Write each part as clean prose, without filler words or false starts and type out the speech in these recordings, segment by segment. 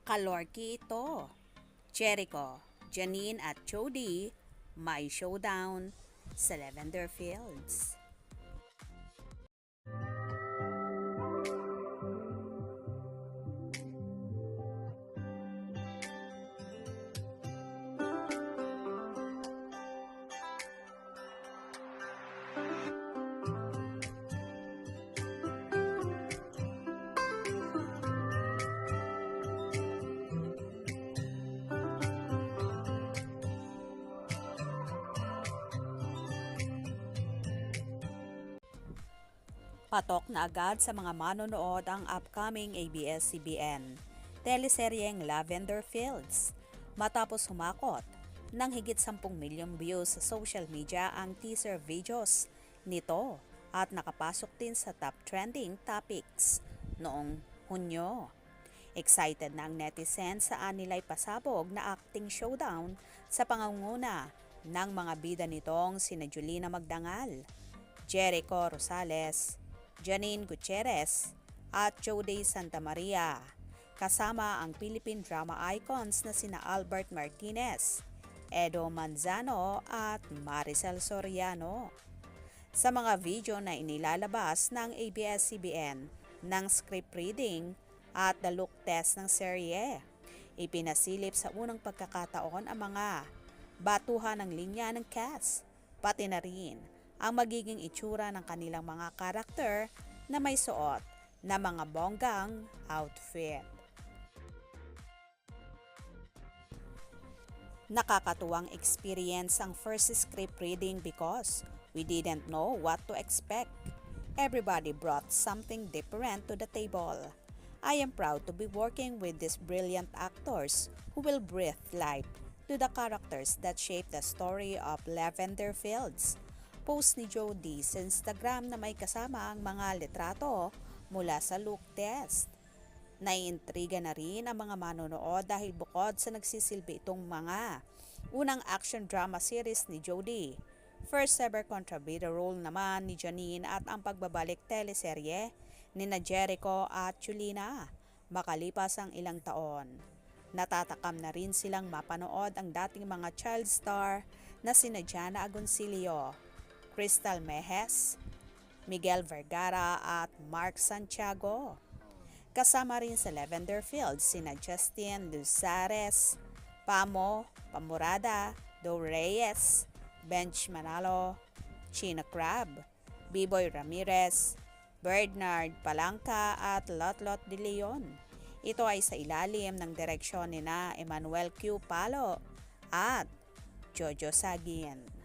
Kalorki ito. Jericho, Janine at Jody may showdown sa Lavender Fields. Patok na agad sa mga manonood ang upcoming ABS-CBN teleseryeng Lavender Fields matapos humakot ng higit 10 milyong views sa social media ang teaser videos nito at nakapasok din sa top trending topics noong Hunyo. Excited na ang netizens sa nila'y pasabog na acting showdown sa pangunguna ng mga bida nitong sina Julina Magdangal, Jericho Rosales, Janine Gutierrez at Jody Santa Maria, kasama ang Philippine drama icons na sina Albert Martinez, Edo Manzano at Maricel Soriano. Sa mga video na inilalabas ng ABS-CBN ng script reading at the look test ng serye, ipinasilip sa unang pagkakataon ang mga batuhan ng linya ng cast, pati na rin ang magiging itsura ng kanilang mga karakter na may suot na mga bonggang outfit. Nakakatuwang experience ang first script reading because we didn't know what to expect. Everybody brought something different to the table. I am proud to be working with these brilliant actors who will breathe life to the characters that shape the story of Lavender Fields. Post ni Jody sa Instagram na may kasama ang mga litrato mula sa look test. Naiintriga na rin ang mga manonood dahil bukod sa nagsisilbi itong mga unang action drama series ni Jody, first ever contributor role naman ni Janine at ang pagbabalik teleserye ni Jericho at Julina makalipas ang ilang taon. Natatakam na rin silang mapanood ang dating mga child star na sina Jana Agoncillo, Crystal Mejes, Miguel Vergara at Mark Santiago. Kasama rin sa Lavender Fields sina Justin Luzares, Pamo Pamorada, Do Reyes, Bench Manalo, Chino Crab, Biboy Ramirez, Bernard Palangka at Lotlot de Leon. Ito ay sa ilalim ng direksyon ni na Emmanuel Q. Palo at Jojo Sagin.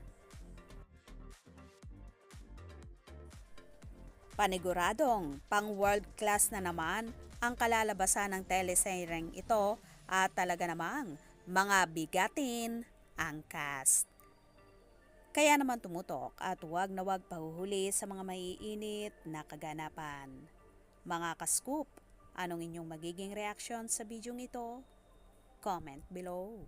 Paniguradong pang-world class na naman ang kalalabasan ng teleseryeng ito at talaga namang mga bigatin ang cast. Kaya naman tumutok at huwag na huwag pahuhuli sa mga maiinit na kaganapan. Mga ka-scoop, anong inyong magiging reaksyon sa bidyong ito? Comment below.